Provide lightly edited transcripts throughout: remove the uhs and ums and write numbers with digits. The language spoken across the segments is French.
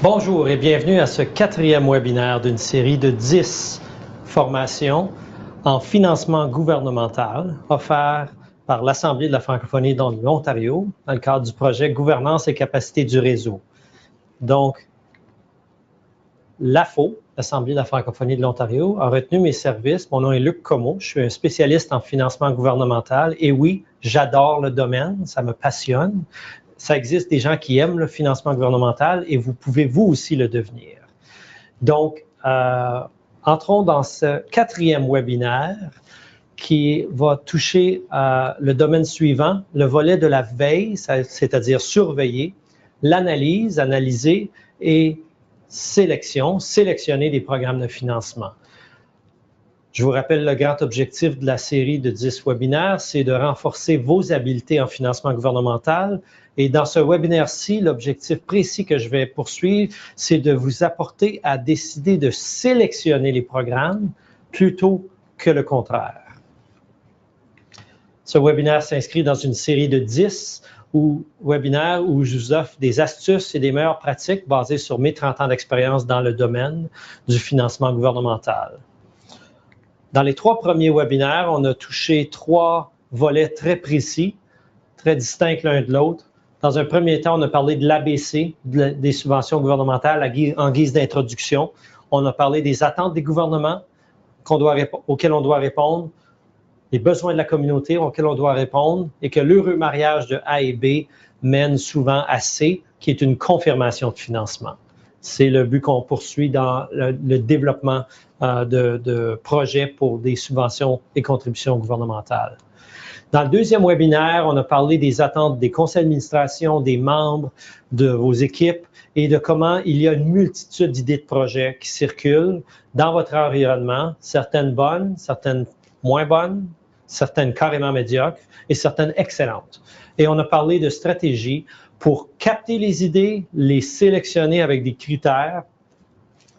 Bonjour et bienvenue à ce 4e webinaire d'une série de 10 formations en financement gouvernemental offerts par l'Assemblée de la francophonie de l'Ontario dans le cadre du projet Gouvernance et capacité du réseau. Donc, l'AFO, l'Assemblée de la francophonie de l'Ontario, a retenu mes services. Mon nom est Luc Comeau, je suis un spécialiste en financement gouvernemental et oui, j'adore le domaine, ça me passionne. Ça existe des gens qui aiment le financement gouvernemental et vous pouvez vous aussi le devenir. Donc, entrons dans ce 4e webinaire qui va toucher le domaine suivant, le volet de la veille, c'est-à-dire surveiller, l'analyse, analyser et sélectionner des programmes de financement. Je vous rappelle le grand objectif de la série de 10 webinaires, c'est de renforcer vos habiletés en financement gouvernemental. Et dans ce webinaire-ci, l'objectif précis que je vais poursuivre, c'est de vous apporter à décider de sélectionner les programmes plutôt que le contraire. Ce webinaire s'inscrit dans une série de 10 webinaires où je vous offre des astuces et des meilleures pratiques basées sur mes 30 ans d'expérience dans le domaine du financement gouvernemental. Dans les 3 premiers webinaires, on a touché 3 volets très précis, très distincts l'un de l'autre. Dans un premier temps, on a parlé de l'ABC, des subventions gouvernementales en guise d'introduction. On a parlé des attentes des gouvernements auxquelles on doit répondre, les besoins de la communauté auxquels on doit répondre et que l'heureux mariage de A et B mène souvent à C, qui est une confirmation de financement. C'est le but qu'on poursuit dans le développement de projets pour des subventions et contributions gouvernementales. Dans le deuxième webinaire, on a parlé des attentes des conseils d'administration, des membres, de vos équipes et de comment il y a une multitude d'idées de projets qui circulent dans votre environnement, certaines bonnes, certaines moins bonnes, certaines carrément médiocres et certaines excellentes. Et on a parlé de stratégies pour capter les idées, les sélectionner avec des critères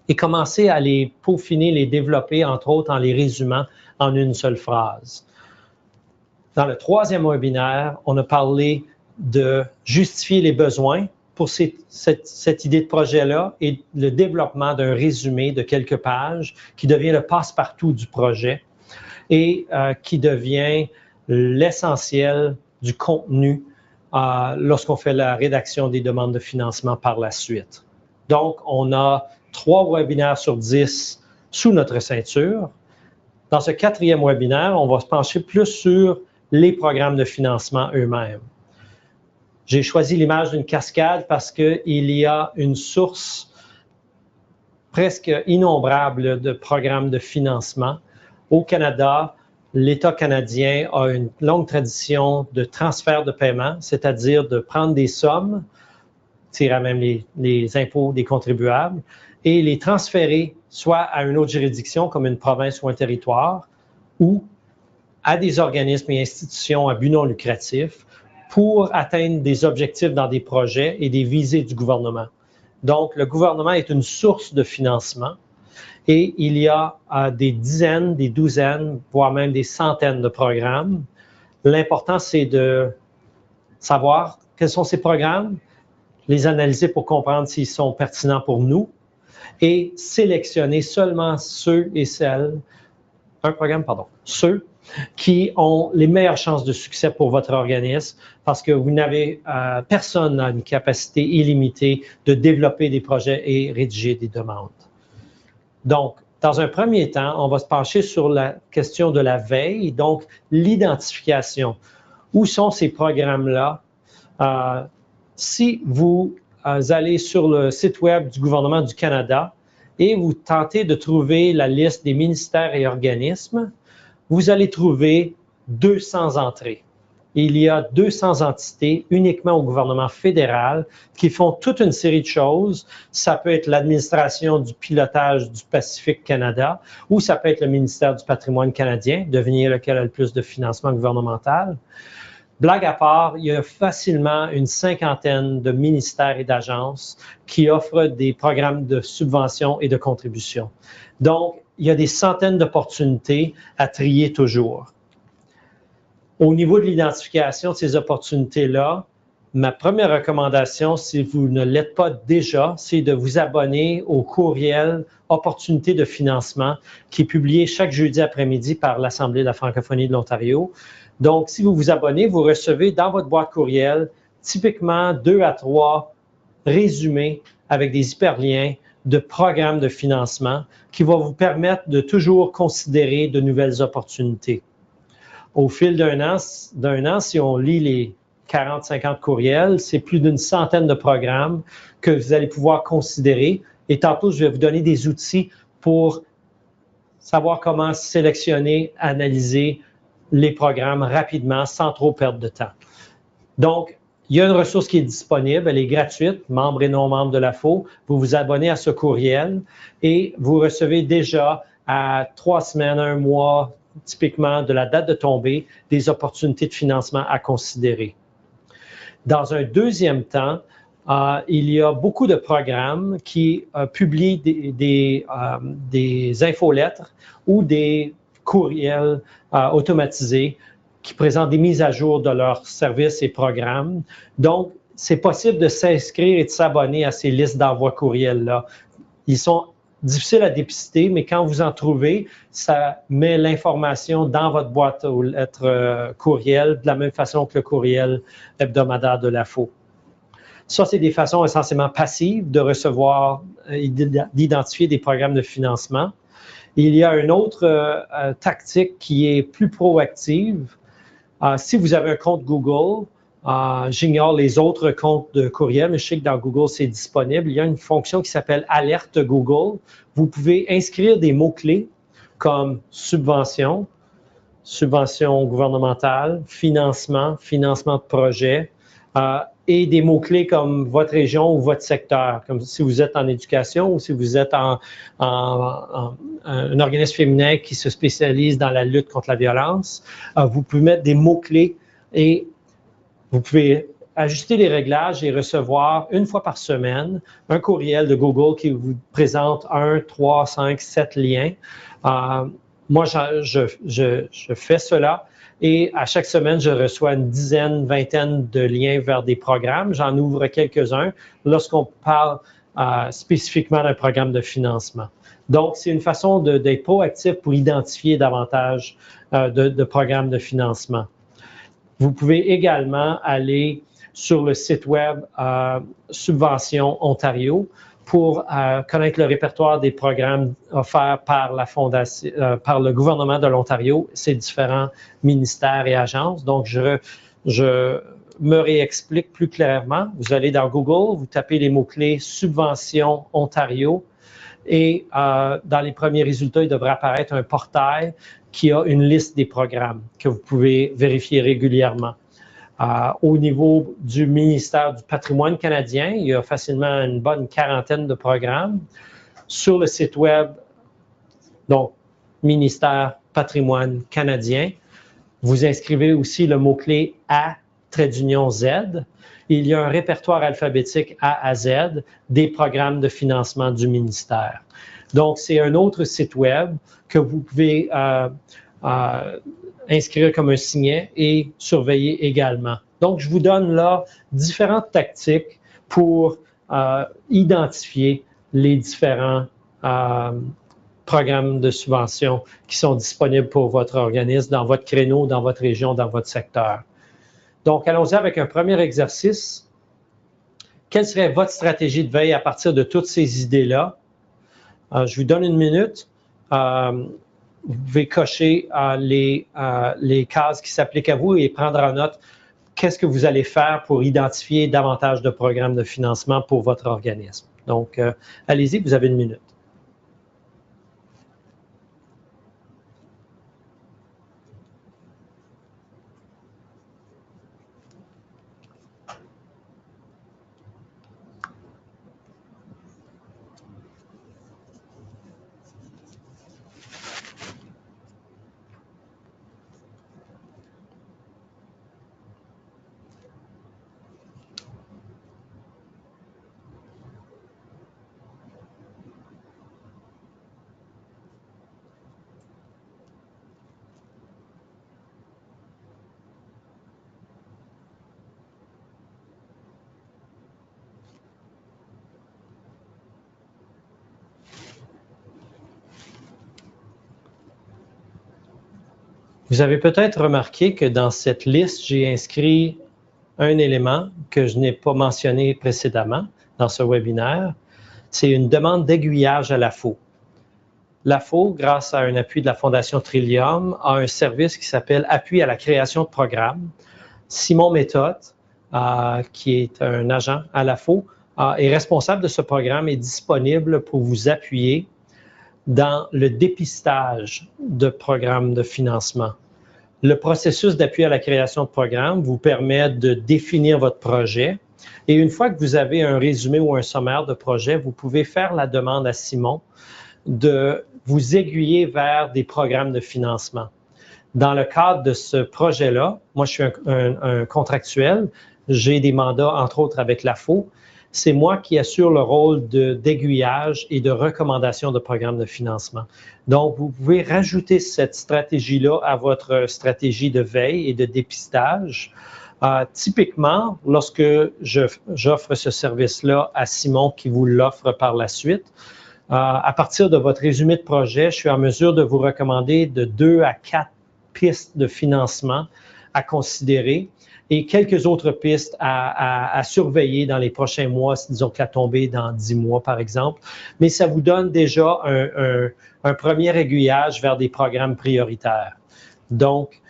et commencer à les peaufiner, les développer, entre autres en les résumant en une seule phrase. Dans le 3e webinaire, on a parlé de justifier les besoins pour cette idée de projet-là et le développement d'un résumé de quelques pages qui devient le passe-partout du projet et qui devient l'essentiel du contenu lorsqu'on fait la rédaction des demandes de financement par la suite. Donc, on a 3 webinaires sur 10 sous notre ceinture. Dans ce 4e webinaire, on va se pencher plus sur les programmes de financement eux-mêmes. J'ai choisi l'image d'une cascade parce qu'il y a une source presque innombrable de programmes de financement. Au Canada, l'État canadien a une longue tradition de transfert de paiement, c'est-à-dire de prendre des sommes, tirer à même les impôts des contribuables, et les transférer soit à une autre juridiction comme une province ou un territoire, ou à des organismes et institutions à but non lucratif pour atteindre des objectifs dans des projets et des visées du gouvernement. Donc, le gouvernement est une source de financement et il y a des dizaines, des douzaines, voire même des centaines de programmes. L'important, c'est de savoir quels sont ces programmes, les analyser pour comprendre s'ils sont pertinents pour nous et sélectionner seulement ceux qui ont les meilleures chances de succès pour votre organisme parce que vous n'avez personne n'a une capacité illimitée de développer des projets et rédiger des demandes. Donc, dans un premier temps, on va se pencher sur la question de la veille, donc l'identification. Où sont ces programmes-là? Si vous allez sur le site web du gouvernement du Canada et vous tentez de trouver la liste des ministères et organismes, vous allez trouver 200 entrées. Il y a 200 entités uniquement au gouvernement fédéral qui font toute une série de choses. Ça peut être l'administration du pilotage du Pacifique Canada ou ça peut être le ministère du patrimoine canadien, devinez lequel a le plus de financement gouvernemental. Blague à part, il y a facilement une 50aine de ministères et d'agences qui offrent des programmes de subvention et de contribution. Donc, il y a des centaines d'opportunités à trier toujours. Au niveau de l'identification de ces opportunités-là, Ma première recommandation, si vous ne l'êtes pas déjà, c'est de vous abonner au courriel Opportunité de financement qui est publié chaque jeudi après-midi par l'Assemblée de la francophonie de l'Ontario. Donc, si vous vous abonnez, vous recevez dans votre boîte courriel typiquement 2 à 3 résumés avec des hyperliens de programmes de financement qui vont vous permettre de toujours considérer de nouvelles opportunités. Au fil d'un an, si on lit les 40-50 courriels, c'est plus d'une centaine de programmes que vous allez pouvoir considérer. Et tantôt, je vais vous donner des outils pour savoir comment sélectionner, analyser les programmes rapidement sans trop perdre de temps. Donc, il y a une ressource qui est disponible, elle est gratuite, membre et non membre de la FO. Vous vous abonnez à ce courriel et vous recevez déjà à 3 semaines, 1 mois, typiquement de la date de tombée, des opportunités de financement à considérer. Dans un deuxième temps, il y a beaucoup de programmes qui publient des infolettres ou des courriels automatisés qui présentent des mises à jour de leurs services et programmes. Donc, c'est possible de s'inscrire et de s'abonner à ces listes d'envoi courriels-là. Ils sont difficiles à dépister, mais quand vous en trouvez, ça met l'information dans votre boîte aux lettres courriel de la même façon que le courriel hebdomadaire de la FO. Ça, c'est des façons essentiellement passives de recevoir et d'identifier des programmes de financement. Il y a une autre tactique qui est plus proactive. Si vous avez un compte Google, j'ignore les autres comptes de courriel, mais je sais que dans Google, c'est disponible. Il y a une fonction qui s'appelle Alerte Google. Vous pouvez inscrire des mots-clés comme subvention, subvention gouvernementale, financement, financement de projet, et des mots-clés comme votre région ou votre secteur, comme si vous êtes en éducation ou si vous êtes un organisme féminin qui se spécialise dans la lutte contre la violence. Vous pouvez mettre des mots-clés et vous pouvez ajuster les réglages et recevoir une fois par semaine un courriel de Google qui vous présente 1, 3, 5, 7 liens. Moi, je fais cela et à chaque semaine, je reçois une dizaine, vingtaine de liens vers des programmes. J'en ouvre quelques-uns lorsqu'on parle spécifiquement d'un programme de financement. Donc, c'est une façon d'être proactif pour identifier davantage de programmes de financement. Vous pouvez également aller sur le site web Subventions Ontario pour connaître le répertoire des programmes offerts par la Fondation, par le gouvernement de l'Ontario, ses différents ministères et agences. Donc, je me réexplique plus clairement. Vous allez dans Google, vous tapez les mots-clés Subventions Ontario et dans les premiers résultats, il devrait apparaître un portail qui a une liste des programmes que vous pouvez vérifier régulièrement. Au niveau du ministère du Patrimoine canadien, il y a facilement une bonne quarantaine de programmes. Sur le site web, donc ministère Patrimoine canadien, vous inscrivez aussi le mot-clé A-Z. Il y a un répertoire alphabétique A à Z des programmes de financement du ministère. Donc, c'est un autre site web que vous pouvez inscrire comme un signet et surveiller également. Donc, je vous donne là différentes tactiques pour identifier les différents programmes de subvention qui sont disponibles pour votre organisme, dans votre créneau, dans votre région, dans votre secteur. Donc, allons-y avec un premier exercice. Quelle serait votre stratégie de veille à partir de toutes ces idées-là? Je vous donne une minute. Vous pouvez cocher les cases qui s'appliquent à vous et prendre en note qu'est-ce que vous allez faire pour identifier davantage de programmes de financement pour votre organisme. Donc, allez-y, vous avez une minute. Vous avez peut-être remarqué que dans cette liste, j'ai inscrit un élément que je n'ai pas mentionné précédemment dans ce webinaire. C'est une demande d'aiguillage à l'AFO. L'AFO, grâce à un appui de la Fondation Trillium, a un service qui s'appelle Appui à la création de programmes. Simon Méthode, qui est un agent à l'AFO, est responsable de ce programme et disponible pour vous appuyer dans le dépistage de programmes de financement. Le processus d'appui à la création de programme vous permet de définir votre projet et une fois que vous avez un résumé ou un sommaire de projet, vous pouvez faire la demande à Simon de vous aiguiller vers des programmes de financement. Dans le cadre de ce projet-là, moi je suis un contractuel, j'ai des mandats entre autres avec l'AFO. C'est moi qui assure le rôle d'aiguillage et de recommandation de programmes de financement. Donc, vous pouvez rajouter cette stratégie-là à votre stratégie de veille et de dépistage. Typiquement, lorsque j'offre ce service-là à Simon qui vous l'offre par la suite, à partir de votre résumé de projet, je suis en mesure de vous recommander de 2 à 4 pistes de financement à considérer et quelques autres pistes à surveiller dans les prochains mois, disons que la tombée dans 10 mois, par exemple. Mais ça vous donne déjà un premier aiguillage vers des programmes prioritaires. Donc,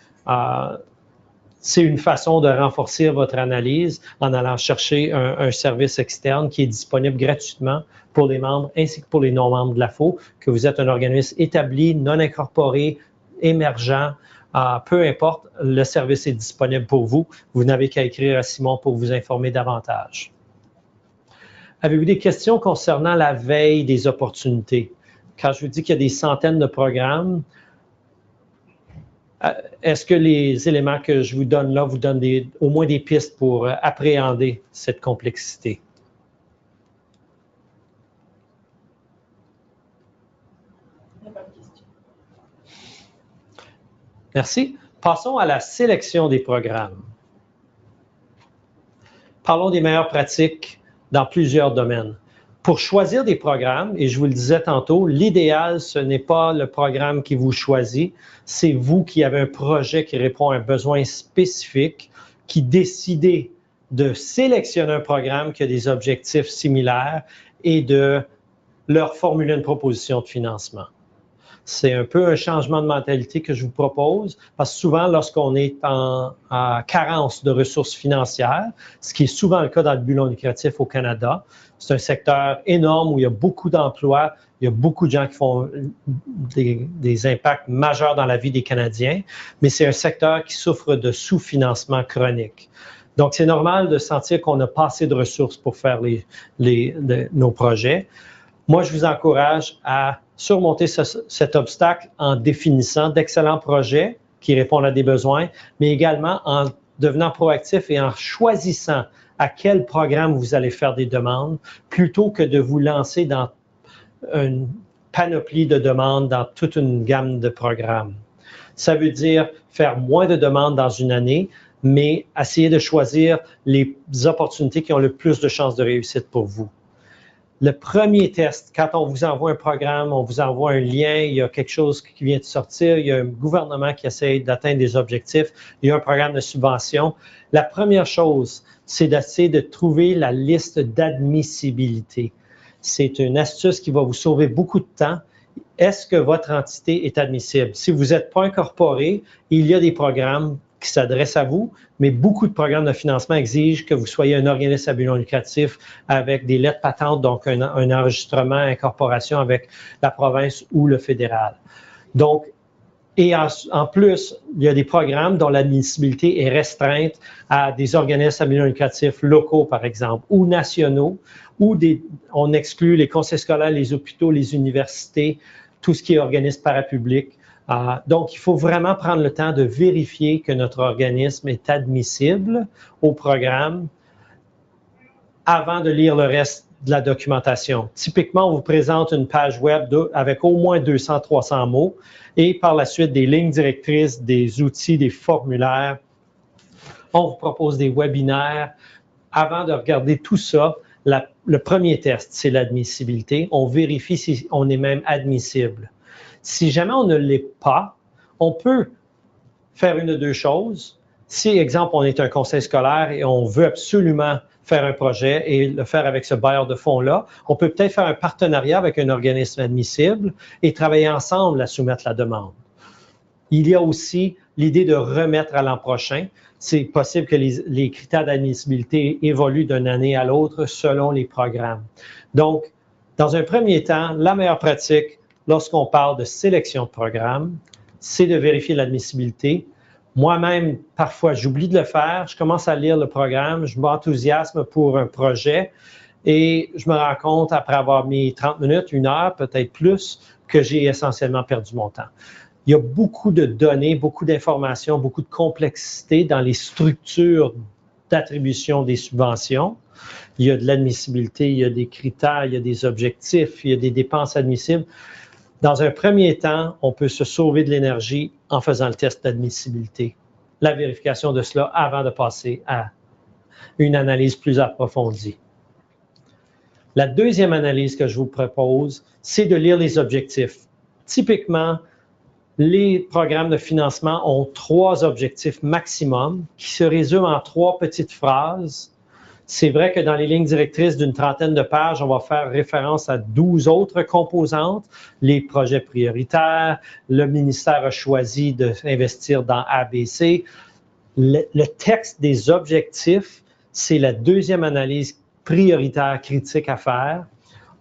c'est une façon de renforcer votre analyse en allant chercher un service externe qui est disponible gratuitement pour les membres ainsi que pour les non-membres de l'AFO, que vous êtes un organisme établi, non incorporé, émergent, peu importe, le service est disponible pour vous. Vous n'avez qu'à écrire à Simon pour vous informer davantage. Avez-vous des questions concernant la veille des opportunités? Quand je vous dis qu'il y a des centaines de programmes, est-ce que les éléments que je vous donne là vous donnent au moins des pistes pour appréhender cette complexité? Merci. Passons à la sélection des programmes. Parlons des meilleures pratiques dans plusieurs domaines. Pour choisir des programmes, et je vous le disais tantôt, l'idéal, ce n'est pas le programme qui vous choisit, c'est vous qui avez un projet qui répond à un besoin spécifique, qui décidez de sélectionner un programme qui a des objectifs similaires et de leur formuler une proposition de financement. C'est un peu un changement de mentalité que je vous propose, parce que souvent, lorsqu'on est en carence de ressources financières, ce qui est souvent le cas dans le but non lucratif au Canada, c'est un secteur énorme où il y a beaucoup d'emplois, il y a beaucoup de gens qui font des impacts majeurs dans la vie des Canadiens, mais c'est un secteur qui souffre de sous-financement chronique. Donc, c'est normal de sentir qu'on n'a pas assez de ressources pour faire nos projets. Moi, je vous encourage à surmonter cet obstacle en définissant d'excellents projets qui répondent à des besoins, mais également en devenant proactif et en choisissant à quel programme vous allez faire des demandes, plutôt que de vous lancer dans une panoplie de demandes dans toute une gamme de programmes. Ça veut dire faire moins de demandes dans une année, mais essayer de choisir les opportunités qui ont le plus de chances de réussite pour vous. Le premier test, quand on vous envoie un programme, on vous envoie un lien, il y a quelque chose qui vient de sortir, il y a un gouvernement qui essaie d'atteindre des objectifs, il y a un programme de subvention. La première chose, c'est d'essayer de trouver la liste d'admissibilité. C'est une astuce qui va vous sauver beaucoup de temps. Est-ce que votre entité est admissible? Si vous n'êtes pas incorporé, il y a des programmes qui s'adressent à vous, mais beaucoup de programmes de financement exigent que vous soyez un organisme à but non lucratif avec des lettres patentes, donc un enregistrement, incorporation avec la province ou le fédéral. Donc, et en plus, il y a des programmes dont l'admissibilité est restreinte à des organismes à but non lucratif locaux, par exemple, ou nationaux, ou on exclut les conseils scolaires, les hôpitaux, les universités, tout ce qui est organisme parapublic. Donc, il faut vraiment prendre le temps de vérifier que notre organisme est admissible au programme avant de lire le reste de la documentation. Typiquement, on vous présente une page web avec au moins 200-300 mots et par la suite des lignes directrices, des outils, des formulaires. On vous propose des webinaires. Avant de regarder tout ça, le premier test, c'est l'admissibilité. On vérifie si on est même admissible. Si jamais on ne l'est pas, on peut faire une de deux choses. Si, exemple, on est un conseil scolaire et on veut absolument faire un projet et le faire avec ce bailleur de fonds-là, on peut peut-être faire un partenariat avec un organisme admissible et travailler ensemble à soumettre la demande. Il y a aussi l'idée de remettre à l'an prochain. C'est possible que les critères d'admissibilité évoluent d'une année à l'autre selon les programmes. Donc, dans un premier temps, la meilleure pratique, lorsqu'on parle de sélection de programme, c'est de vérifier l'admissibilité. Moi-même, parfois, j'oublie de le faire. Je commence à lire le programme, je m'enthousiasme pour un projet et je me rends compte, après avoir mis 30 minutes, 1 heure, peut-être plus, que j'ai essentiellement perdu mon temps. Il y a beaucoup de données, beaucoup d'informations, beaucoup de complexité dans les structures d'attribution des subventions. Il y a de l'admissibilité, il y a des critères, il y a des objectifs, il y a des dépenses admissibles. Dans un premier temps, on peut se sauver de l'énergie en faisant le test d'admissibilité, la vérification de cela avant de passer à une analyse plus approfondie. La deuxième analyse que je vous propose, c'est de lire les objectifs. Typiquement, les programmes de financement ont 3 objectifs maximum qui se résument en 3 petites phrases. C'est vrai que dans les lignes directrices d'une trentaine de pages, on va faire référence à 12 autres composantes, les projets prioritaires, le ministère a choisi d'investir dans ABC. Le texte des objectifs, c'est la deuxième analyse prioritaire critique à faire.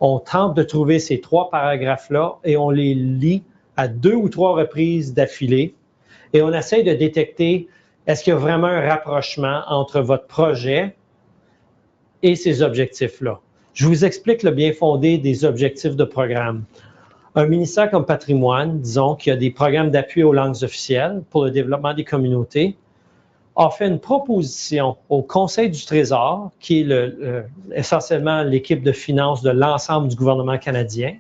On tente de trouver ces 3 paragraphes-là et on les lit à 2 ou 3 reprises d'affilée et on essaie de détecter est-ce qu'il y a vraiment un rapprochement entre votre projet et ces objectifs-là. Je vous explique le bien fondé des objectifs de programme. Un ministère comme Patrimoine, disons, qui a des programmes d'appui aux langues officielles pour le développement des communautés, a fait une proposition au Conseil du Trésor, qui est essentiellement l'équipe de finances de l'ensemble du gouvernement canadien,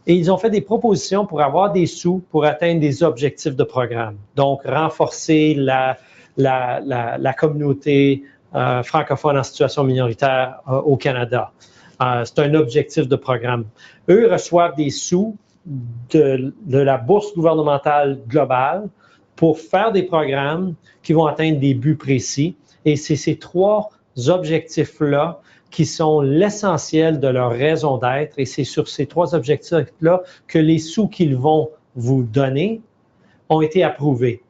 et ils ont fait des propositions pour avoir des sous pour atteindre des objectifs de programme. Donc, renforcer la communauté francophones en situation minoritaire au Canada. C'est un objectif de programme. Eux reçoivent des sous de la bourse gouvernementale globale pour faire des programmes qui vont atteindre des buts précis. Et c'est ces 3 objectifs-là qui sont l'essentiel de leur raison d'être. Et c'est sur ces 3 objectifs-là que les sous qu'ils vont vous donner ont été approuvés.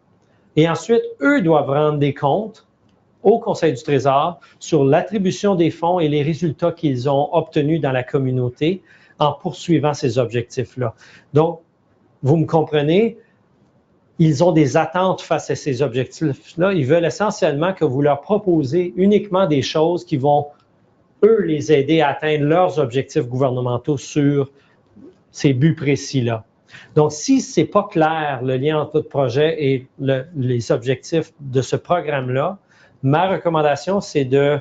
Et ensuite, eux doivent rendre des comptes au Conseil du Trésor sur l'attribution des fonds et les résultats qu'ils ont obtenus dans la communauté en poursuivant ces objectifs-là. Donc, vous me comprenez, ils ont des attentes face à ces objectifs-là. Ils veulent essentiellement que vous leur proposez uniquement des choses qui vont, eux, les aider à atteindre leurs objectifs gouvernementaux sur ces buts précis-là. Donc, si ce n'est pas clair, le lien entre votre projet et les objectifs de ce programme-là, ma recommandation, c'est de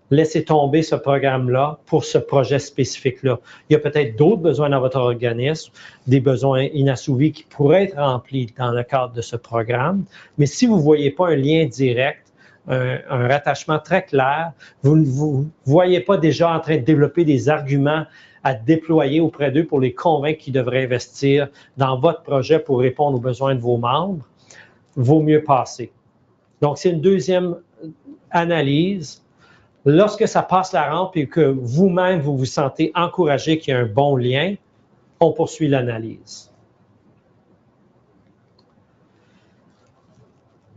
laisser tomber ce programme-là pour ce projet spécifique-là. Il y a peut-être d'autres besoins dans votre organisme, des besoins inassouvis qui pourraient être remplis dans le cadre de ce programme, mais si vous ne voyez pas un lien direct, un rattachement très clair, vous ne vous voyez pas déjà en train de développer des arguments à déployer auprès d'eux pour les convaincre qu'ils devraient investir dans votre projet pour répondre aux besoins de vos membres, vaut mieux passer. Donc, c'est une deuxième analyse. Lorsque ça passe la rampe et que vous-même, vous vous sentez encouragé qu'il y a un bon lien, on poursuit l'analyse.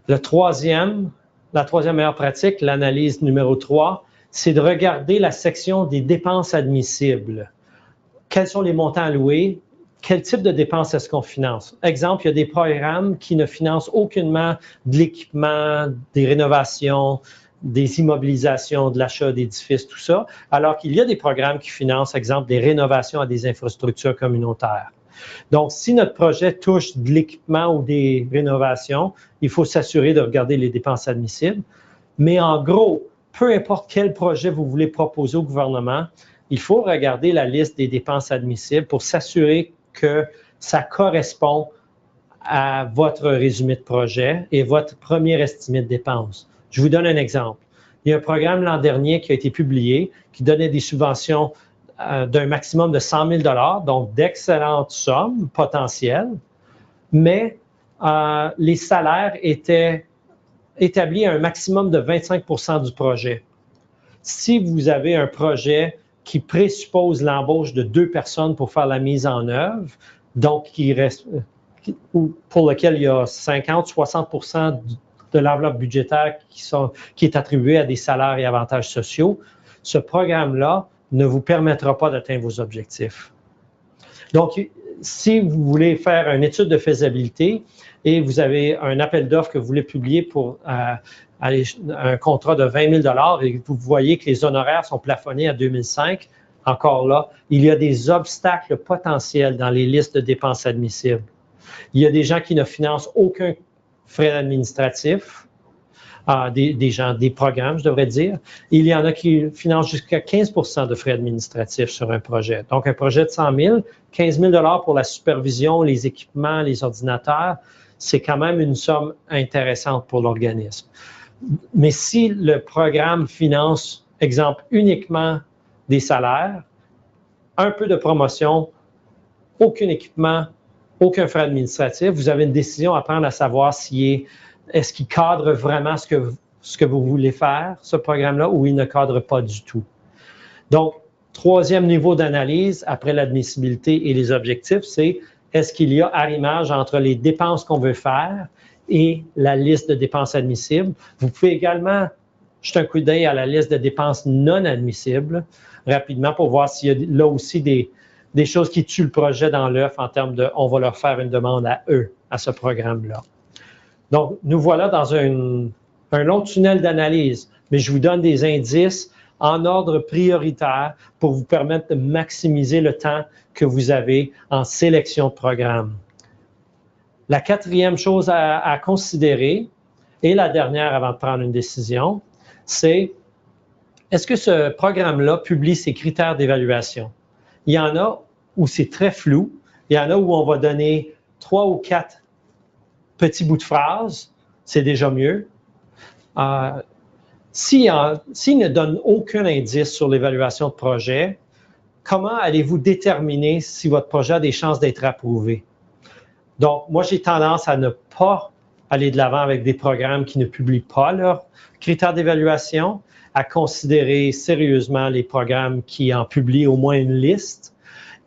La troisième meilleure pratique, l'analyse numéro 3, c'est de regarder la section des dépenses admissibles. Quels sont les montants alloués? Quel type de dépenses est-ce qu'on finance? Exemple, il y a des programmes qui ne financent aucunement de l'équipement, des rénovations, des immobilisations, de l'achat d'édifices, tout ça, alors qu'il y a des programmes qui financent, exemple, des rénovations à des infrastructures communautaires. Donc, si notre projet touche de l'équipement ou des rénovations, il faut s'assurer de regarder les dépenses admissibles. Mais en gros, peu importe quel projet vous voulez proposer au gouvernement, il faut regarder la liste des dépenses admissibles pour s'assurer que ça correspond à votre résumé de projet et votre premier estimé de dépenses. Je vous donne un exemple. Il y a un programme l'an dernier qui a été publié qui donnait des subventions d'un maximum de 100 000 $, donc d'excellentes sommes potentielles, mais les salaires étaient établis à un maximum de 25% du projet. Si vous avez un projet qui présuppose l'embauche de 2 personnes pour faire la mise en œuvre, donc pour lequel il y a 50-60% de l'enveloppe budgétaire qui est attribuée à des salaires et avantages sociaux, ce programme-là ne vous permettra pas d'atteindre vos objectifs. Donc, si vous voulez faire une étude de faisabilité et vous avez un appel d'offres que vous voulez publier pour un contrat de 20 000 $ et vous voyez que les honoraires sont plafonnés à 2005, encore là, il y a des obstacles potentiels dans les listes de dépenses admissibles. Il y a des gens qui ne financent aucun frais administratif, des programmes, je devrais dire. Il y en a qui financent jusqu'à 15% de frais administratifs sur un projet. Donc, un projet de 100 000, 15 000 $ pour la supervision, les équipements, les ordinateurs, c'est quand même une somme intéressante pour l'organisme. Mais si le programme finance, exemple, uniquement des salaires, un peu de promotion, aucun équipement, aucun frais administratif, vous avez une décision à prendre à savoir est-ce qu'il cadre vraiment ce que vous voulez faire, ce programme-là, ou il ne cadre pas du tout. Donc, troisième niveau d'analyse, après l'admissibilité et les objectifs, c'est est-ce qu'il y a arrimage entre les dépenses qu'on veut faire et la liste de dépenses admissibles. Vous pouvez également jeter un coup d'œil à la liste de dépenses non admissibles rapidement pour voir s'il y a là aussi des choses qui tuent le projet dans l'œuf en termes de on va leur faire une demande à eux, à ce programme-là. Donc, nous voilà dans un long tunnel d'analyse, mais je vous donne des indices en ordre prioritaire pour vous permettre de maximiser le temps que vous avez en sélection de programme. La quatrième chose à considérer, et la dernière avant de prendre une décision, c'est est-ce que ce programme-là publie ses critères d'évaluation? Il y en a où c'est très flou, il y en a où on va donner 3 ou 4 petits bouts de phrases, c'est déjà mieux. S'il ne donne aucun indice sur l'évaluation de projet, comment allez-vous déterminer si votre projet a des chances d'être approuvé? Donc, moi, j'ai tendance à ne pas aller de l'avant avec des programmes qui ne publient pas leurs critères d'évaluation, à considérer sérieusement les programmes qui en publient au moins une liste.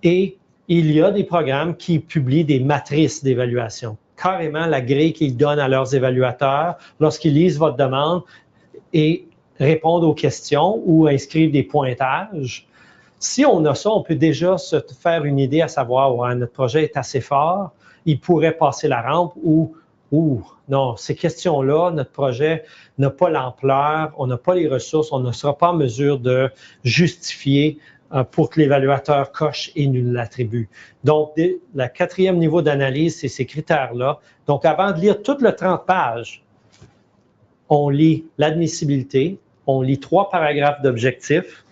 Et il y a des programmes qui publient des matrices d'évaluation. Carrément, la grille qu'ils donnent à leurs évaluateurs lorsqu'ils lisent votre demande et répondent aux questions ou inscrivent des pointages. Si on a ça, on peut déjà se faire une idée à savoir ouais, notre projet est assez fort, il pourrait passer la rampe ou non, ces questions-là, notre projet n'a pas l'ampleur, on n'a pas les ressources, on ne sera pas en mesure de justifier pour que l'évaluateur coche et nous l'attribue. Donc, le quatrième niveau d'analyse, c'est ces critères-là. Donc, avant de lire toutes les 30 pages, on lit l'admissibilité, on lit 3 paragraphes d'objectifs,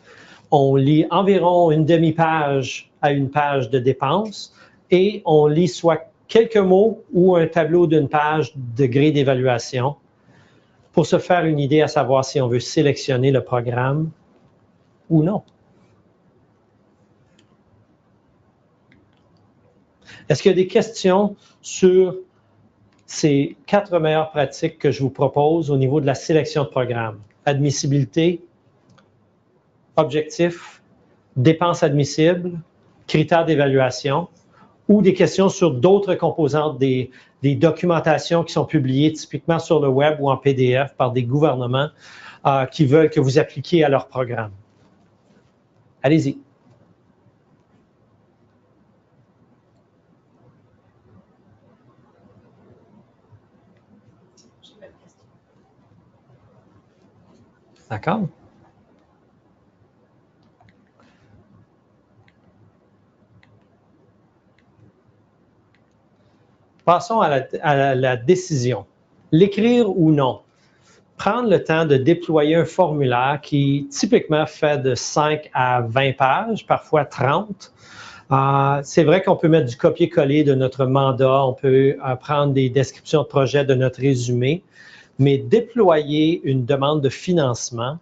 on lit environ une demi-page à une page de dépenses et on lit soit quelques mots ou un tableau d'une page de grille d'évaluation pour se faire une idée à savoir si on veut sélectionner le programme ou non. Est-ce qu'il y a des questions sur ces 4 meilleures pratiques que je vous propose au niveau de la sélection de programme? Admissibilité, objectifs, dépenses admissibles, critères d'évaluation, ou des questions sur d'autres composantes des documentations qui sont publiées typiquement sur le web ou en PDF par des gouvernements qui veulent que vous appliquiez à leur programme. Allez-y. D'accord? Passons à la décision. L'écrire ou non. Prendre le temps de déployer un formulaire qui typiquement fait de 5 à 20 pages, parfois 30. C'est vrai qu'on peut mettre du copier-coller de notre mandat, on peut prendre des descriptions de projet de notre résumé, mais déployer une demande de financement,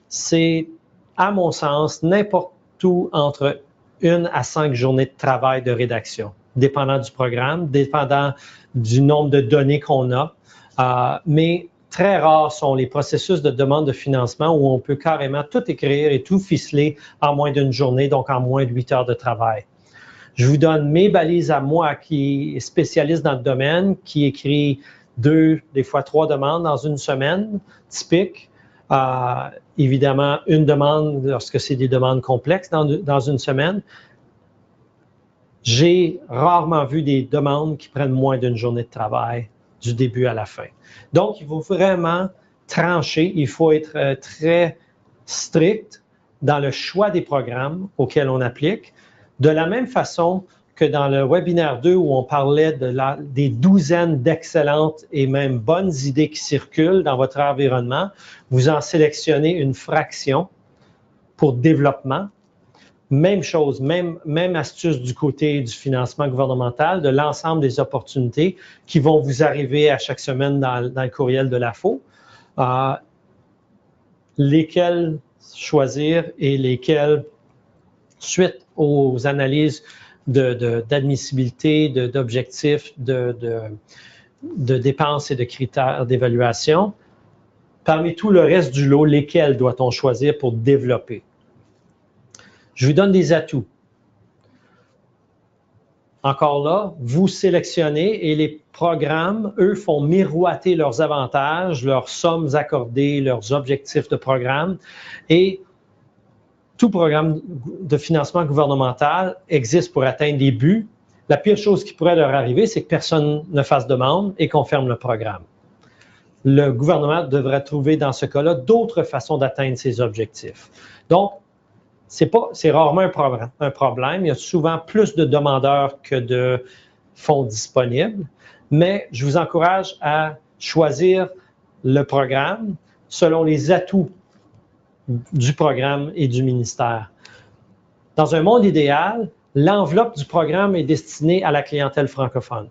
c'est, à mon sens, n'importe où entre 1 à 5 journées de travail de rédaction. dépendant du programme, dépendant du nombre de données qu'on a. Mais très rares sont les processus de demande de financement où on peut carrément tout écrire et tout ficeler en moins d'une journée, donc en moins de 8 heures de travail. Je vous donne mes balises à moi qui est spécialiste dans le domaine, qui écrit 2, des fois 3 demandes dans une semaine, typique. Évidemment, une demande lorsque c'est des demandes complexes dans une semaine. J'ai rarement vu des demandes qui prennent moins d'une journée de travail du début à la fin. Donc, il faut vraiment trancher, il faut être très strict dans le choix des programmes auxquels on applique. De la même façon que dans le webinaire 2 où on parlait des douzaines d'excellentes et même bonnes idées qui circulent dans votre environnement, vous en sélectionnez une fraction pour développement. Même chose, même astuce du côté du financement gouvernemental, de l'ensemble des opportunités qui vont vous arriver à chaque semaine dans le courriel de l'AFO. Lesquels choisir et lesquels, suite aux analyses d'admissibilité, d'objectifs, de dépenses et de critères d'évaluation, parmi tout le reste du lot, lesquels doit-on choisir pour développer? Je vous donne des atouts. Encore là, vous sélectionnez et les programmes, eux, font miroiter leurs avantages, leurs sommes accordées, leurs objectifs de programme. Et tout programme de financement gouvernemental existe pour atteindre des buts. La pire chose qui pourrait leur arriver, c'est que personne ne fasse demande et qu'on ferme le programme. Le gouvernement devrait trouver dans ce cas-là d'autres façons d'atteindre ses objectifs. Donc, c'est rarement un problème. Il y a souvent plus de demandeurs que de fonds disponibles, mais je vous encourage à choisir le programme selon les atouts du programme et du ministère. Dans un monde idéal, l'enveloppe du programme est destinée à la clientèle francophone.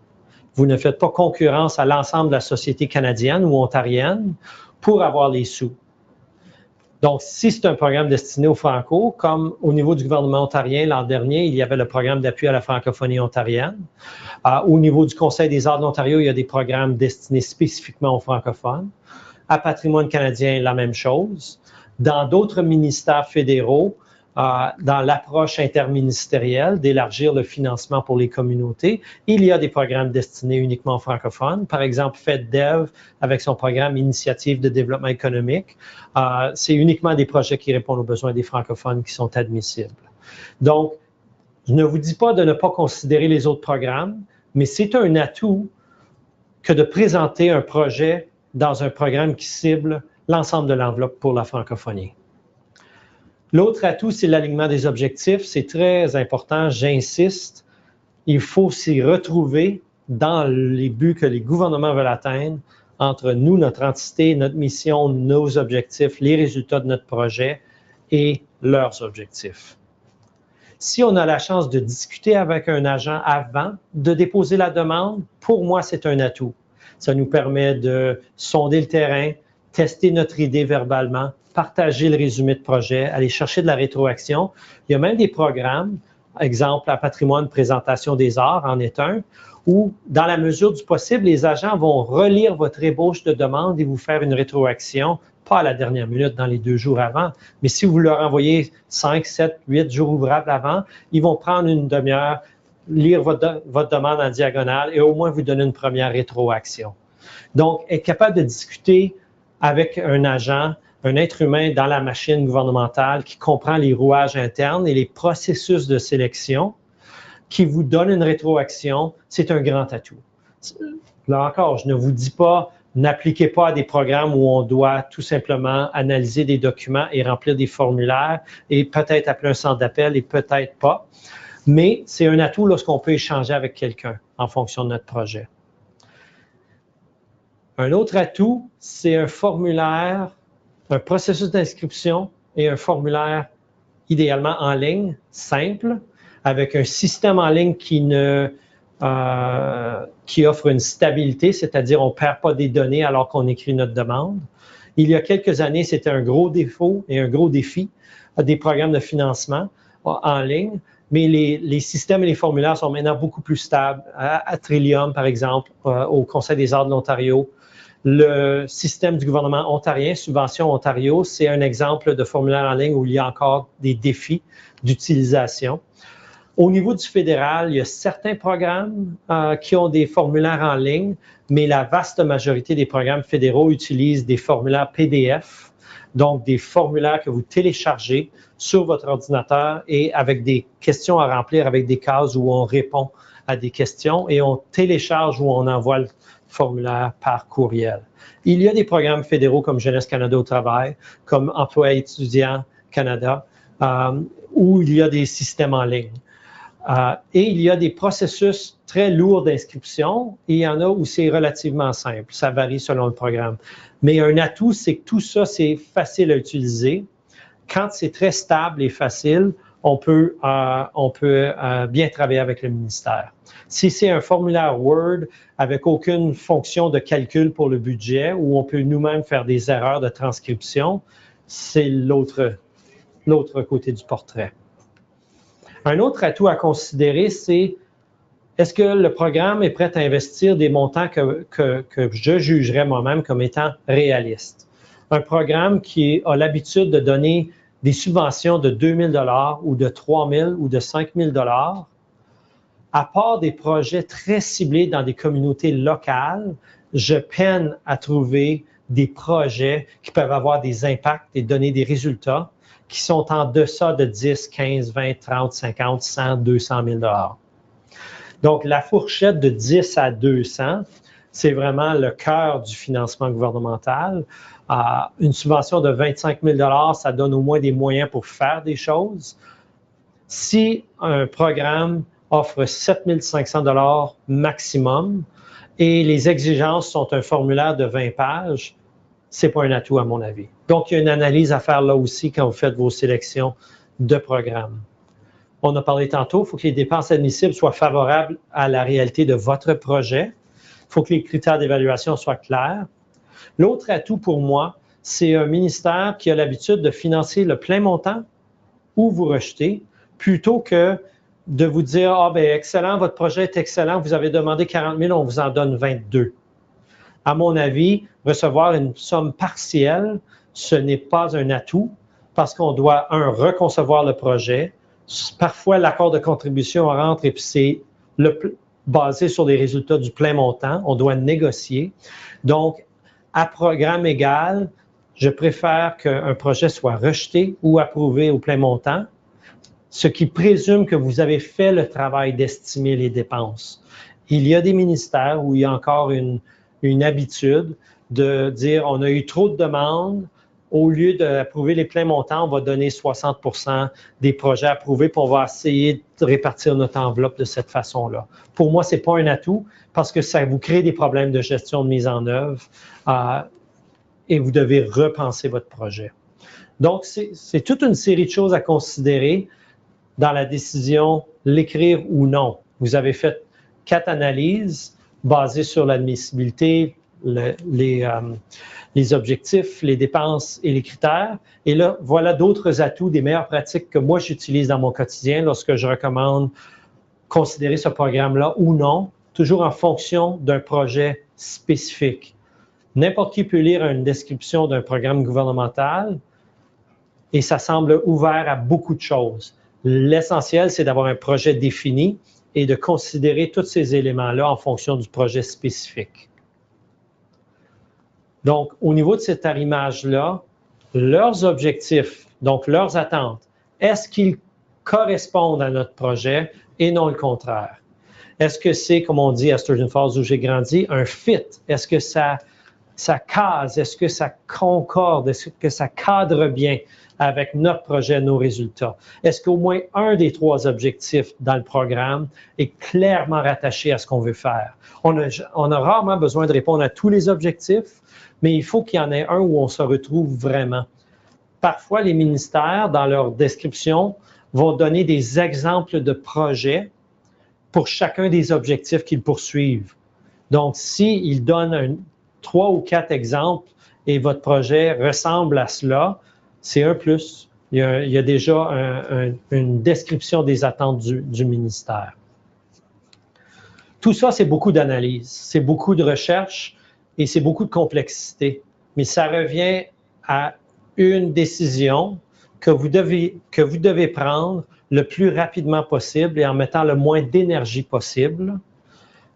Vous ne faites pas concurrence à l'ensemble de la société canadienne ou ontarienne pour avoir les sous. Donc, si c'est un programme destiné aux Franco, comme au niveau du gouvernement ontarien, l'an dernier, il y avait le programme d'appui à la francophonie ontarienne. Au niveau du Conseil des arts de l'Ontario, il y a des programmes destinés spécifiquement aux francophones. À Patrimoine canadien, la même chose. Dans d'autres ministères fédéraux, dans l'approche interministérielle d'élargir le financement pour les communautés, il y a des programmes destinés uniquement aux francophones. Par exemple, FedDev, avec son programme Initiative de développement économique, c'est uniquement des projets qui répondent aux besoins des francophones qui sont admissibles. Donc, je ne vous dis pas de ne pas considérer les autres programmes, mais c'est un atout que de présenter un projet dans un programme qui cible l'ensemble de l'enveloppe pour la francophonie. L'autre atout, c'est l'alignement des objectifs. C'est très important, j'insiste. Il faut s'y retrouver dans les buts que les gouvernements veulent atteindre entre nous, notre entité, notre mission, nos objectifs, les résultats de notre projet et leurs objectifs. Si on a la chance de discuter avec un agent avant de déposer la demande, pour moi, c'est un atout. Ça nous permet de sonder le terrain, tester notre idée verbalement, partager le résumé de projet, aller chercher de la rétroaction. Il y a même des programmes, exemple à Patrimoine Présentation des arts en est un, où, dans la mesure du possible, les agents vont relire votre ébauche de demande et vous faire une rétroaction, pas à la dernière minute, dans les 2 jours avant, mais si vous leur envoyez 5, 7, 8 jours ouvrables avant, ils vont prendre une demi-heure, lire votre demande en diagonale et au moins vous donner une première rétroaction. Donc, être capable de discuter avec un agent, un être humain dans la machine gouvernementale qui comprend les rouages internes et les processus de sélection, qui vous donne une rétroaction, c'est un grand atout. Là encore, je ne vous dis pas, n'appliquez pas à des programmes où on doit tout simplement analyser des documents et remplir des formulaires et peut-être appeler un centre d'appel et peut-être pas. Mais c'est un atout lorsqu'on peut échanger avec quelqu'un en fonction de notre projet. Un autre atout, c'est un formulaire, un processus d'inscription et un formulaire idéalement en ligne, simple, avec un système en ligne qui offre une stabilité, c'est-à-dire on ne perd pas des données alors qu'on écrit notre demande. Il y a quelques années, c'était un gros défaut et un gros défi des programmes de financement en ligne, mais les systèmes et les formulaires sont maintenant beaucoup plus stables. À Trillium, par exemple, au Conseil des arts de l'Ontario, le système du gouvernement ontarien, Subvention Ontario, c'est un exemple de formulaire en ligne où il y a encore des défis d'utilisation. Au niveau du fédéral, il y a certains programmes qui ont des formulaires en ligne, mais la vaste majorité des programmes fédéraux utilisent des formulaires PDF, donc des formulaires que vous téléchargez sur votre ordinateur et avec des questions à remplir, avec des cases où on répond à des questions et on télécharge ou on envoie le formulaire par courriel. Il y a des programmes fédéraux comme Jeunesse Canada au travail, comme Emploi étudiant Canada, où il y a des systèmes en ligne. Et il y a des processus très lourds d'inscription et il y en a où c'est relativement simple. Ça varie selon le programme. Mais un atout, c'est que tout ça, c'est facile à utiliser. Quand c'est très stable et facile, on peut bien travailler avec le ministère. Si c'est un formulaire Word avec aucune fonction de calcul pour le budget, où on peut nous-mêmes faire des erreurs de transcription, c'est l'autre côté du portrait. Un autre atout à considérer, c'est est-ce que le programme est prêt à investir des montants que je jugerais moi-même comme étant réalistes? Un programme qui a l'habitude de donner des subventions de 2 000 $ ou de 3 000 ou de 5 000 $, à part des projets très ciblés dans des communautés locales, je peine à trouver des projets qui peuvent avoir des impacts et donner des résultats qui sont en deçà de 10, 15, 20, 30, 50, 100, 200 000 $. Donc, la fourchette de 10 à 200, c'est vraiment le cœur du financement gouvernemental. Une subvention de 25 000 $, ça donne au moins des moyens pour faire des choses. Si un programme offre 7 500 $ maximum et les exigences sont un formulaire de 20 pages, ce n'est pas un atout à mon avis. Donc, il y a une analyse à faire là aussi quand vous faites vos sélections de programmes. On a parlé tantôt, il faut que les dépenses admissibles soient favorables à la réalité de votre projet. Il faut que les critères d'évaluation soient clairs. L'autre atout pour moi, c'est un ministère qui a l'habitude de financer le plein montant ou vous rejetez, plutôt que de vous dire « Ah, bien, excellent, votre projet est excellent, vous avez demandé 40 000, on vous en donne 22 ». À mon avis, recevoir une somme partielle, ce n'est pas un atout parce qu'on doit, reconcevoir le projet. Parfois, l'accord de contribution rentre et puis c'est basé sur les résultats du plein montant. On doit négocier. Donc, à programme égal, je préfère qu'un projet soit rejeté ou approuvé au plein montant, ce qui présume que vous avez fait le travail d'estimer les dépenses. Il y a des ministères où il y a encore une habitude de dire on a eu trop de demandes, au lieu d'approuver les pleins montants, on va donner 60 % des projets approuvés, puis on va essayer de répartir notre enveloppe de cette façon-là. Pour moi, ce n'est pas un atout parce que ça vous crée des problèmes de gestion de mise en œuvre et vous devez repenser votre projet. Donc, c'est toute une série de choses à considérer dans la décision, l'écrire ou non. Vous avez fait 4 analyses basées sur l'admissibilité, les objectifs, les dépenses et les critères. Et là, voilà d'autres atouts, des meilleures pratiques que moi j'utilise dans mon quotidien lorsque je recommande considérer ce programme-là ou non, toujours en fonction d'un projet spécifique. N'importe qui peut lire une description d'un programme gouvernemental et ça semble ouvert à beaucoup de choses. L'essentiel, c'est d'avoir un projet défini et de considérer tous ces éléments-là en fonction du projet spécifique. Donc, au niveau de cet arrimage-là, leurs objectifs, donc leurs attentes, est-ce qu'ils correspondent à notre projet et non le contraire? Est-ce que c'est, comme on dit à Sturgeon Falls où j'ai grandi, un fit? Est-ce que ça case? Est-ce que ça concorde? Est-ce que ça cadre bien avec notre projet, nos résultats? Est-ce qu'au moins un des 3 objectifs dans le programme est clairement rattaché à ce qu'on veut faire? On a rarement besoin de répondre à tous les objectifs, mais il faut qu'il y en ait un où on se retrouve vraiment. Parfois, les ministères, dans leur description, vont donner des exemples de projets pour chacun des objectifs qu'ils poursuivent. Donc, s'ils donnent 3 ou 4 exemples et votre projet ressemble à cela, c'est un plus. il y a déjà une description des attentes du ministère. Tout ça, c'est beaucoup d'analyse, c'est beaucoup de recherche et c'est beaucoup de complexité. Mais ça revient à une décision que vous devez prendre le plus rapidement possible et en mettant le moins d'énergie possible.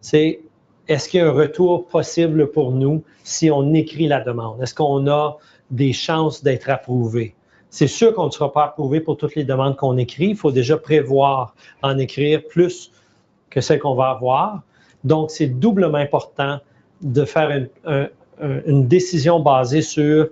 C'est est-ce qu'il y a un retour possible pour nous si on écrit la demande? Est-ce qu'on a des chances d'être approuvé? C'est sûr qu'on ne sera pas approuvé pour toutes les demandes qu'on écrit. Il faut déjà prévoir en écrire plus que celles qu'on va avoir. Donc, c'est doublement important de faire une décision basée sur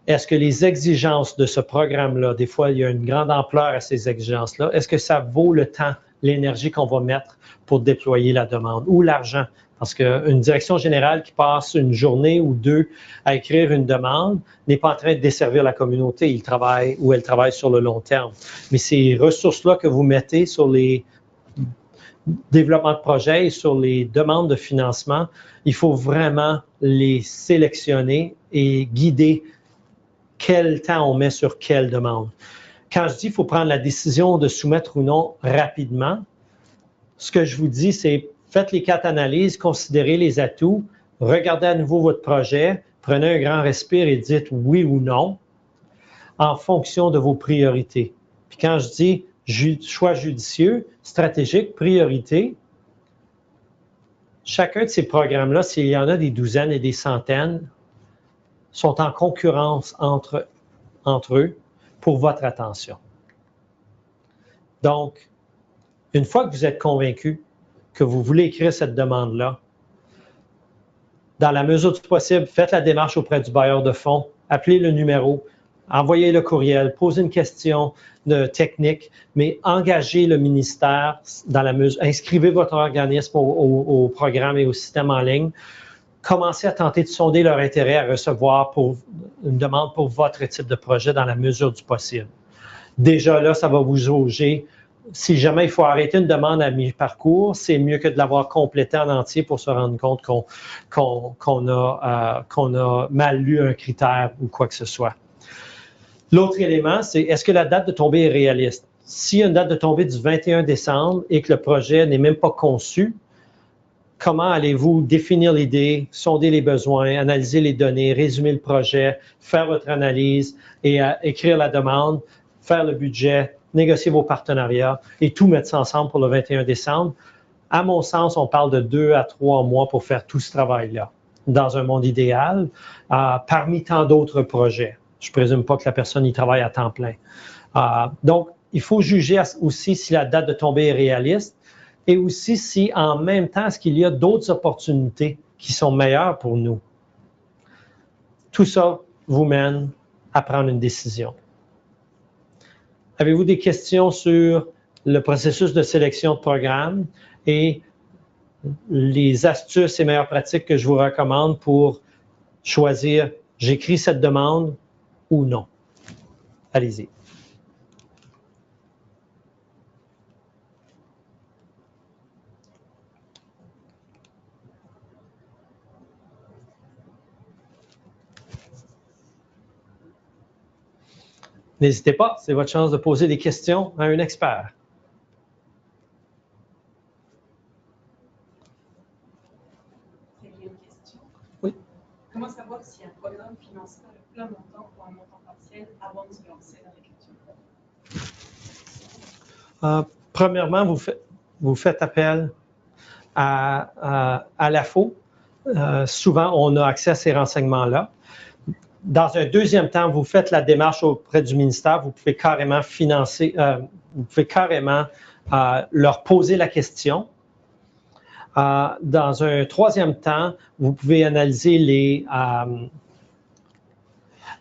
est-ce que les exigences de ce programme-là, des fois, il y a une grande ampleur à ces exigences-là, est-ce que ça vaut le temps, l'énergie qu'on va mettre pour déployer la demande ou l'argent? Parce qu'une direction générale qui passe une journée ou deux à écrire une demande n'est pas en train de desservir la communauté. Il travaille ou elle travaille sur le long terme. Mais ces ressources-là que vous mettez sur les développement de projet et sur les demandes de financement, il faut vraiment les sélectionner et guider quel temps on met sur quelle demande. Quand je dis qu'il faut prendre la décision de soumettre ou non rapidement, ce que je vous dis, c'est faites les 4 analyses, considérez les atouts, regardez à nouveau votre projet, prenez un grand respire et dites oui ou non en fonction de vos priorités. Puis quand je dis choix judicieux, stratégique, priorité, chacun de ces programmes-là, s'il y en a des douzaines et des centaines, sont en concurrence entre eux pour votre attention. Donc, une fois que vous êtes convaincu que vous voulez écrire cette demande-là, dans la mesure du possible, faites la démarche auprès du bailleur de fonds, appelez le numéro, envoyez le courriel, posez une question technique, mais engagez le ministère dans la mesure, inscrivez votre organisme au programme et au système en ligne. Commencez à tenter de sonder leur intérêt à recevoir une demande pour votre type de projet dans la mesure du possible. Déjà là, ça va vous jauger. Si jamais il faut arrêter une demande à mi-parcours, c'est mieux que de l'avoir complétée en entier pour se rendre compte qu'on a mal lu un critère ou quoi que ce soit. L'autre élément, c'est est-ce que la date de tombée est réaliste? S'il y a une date de tombée du 21 décembre et que le projet n'est même pas conçu, comment allez-vous définir l'idée, sonder les besoins, analyser les données, résumer le projet, faire votre analyse et écrire la demande, faire le budget, négocier vos partenariats et tout mettre ça ensemble pour le 21 décembre? À mon sens, on parle de 2 à 3 mois pour faire tout ce travail-là. Dans un monde idéal, parmi tant d'autres projets. Je ne présume pas que la personne y travaille à temps plein. Donc, il faut juger aussi si la date de tombée est réaliste et aussi si, en même temps, est-ce qu'il y a d'autres opportunités qui sont meilleures pour nous. Tout ça vous mène à prendre une décision. Avez-vous des questions sur le processus de sélection de programme et les astuces et meilleures pratiques que je vous recommande pour choisir j'écris cette demande ou non? Allez-y. N'hésitez pas, c'est votre chance de poser des questions à un expert. J'ai une question. Oui. Comment savoir si un programme finance le plein montant ou un montant partiel avant de se lancer dans l'écriture? Premièrement, vous faites appel à l'AFO. Souvent, on a accès à ces renseignements-là. Dans un deuxième temps, vous faites la démarche auprès du ministère. Vous pouvez carrément financer, vous pouvez carrément leur poser la question. Dans un troisième temps, vous pouvez analyser les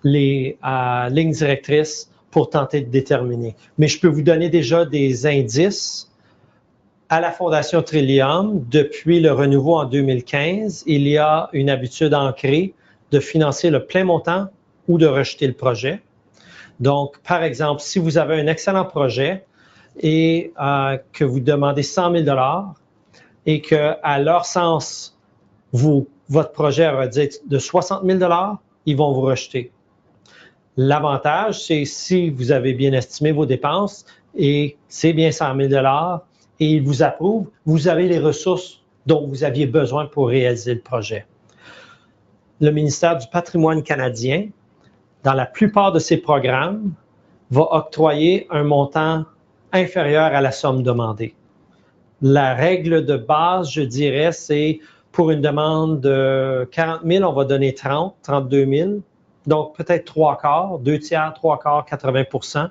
lignes directrices pour tenter de déterminer. Mais je peux vous donner déjà des indices. À la Fondation Trillium, depuis le renouveau en 2015, il y a une habitude ancrée de financer le plein montant ou de rejeter le projet. Donc, par exemple, si vous avez un excellent projet et que vous demandez 100 000 $ et qu'à leur sens, votre projet aura dit de 60 000 $, ils vont vous rejeter. L'avantage, c'est si vous avez bien estimé vos dépenses et c'est bien 100 000 $ et il vous approuve, vous avez les ressources dont vous aviez besoin pour réaliser le projet. Le ministère du Patrimoine canadien, dans la plupart de ses programmes, va octroyer un montant inférieur à la somme demandée. La règle de base, je dirais, c'est pour une demande de 40 000, on va donner 30, 32 000. Donc, peut-être 3/4, 2/3, 3/4, 80 %.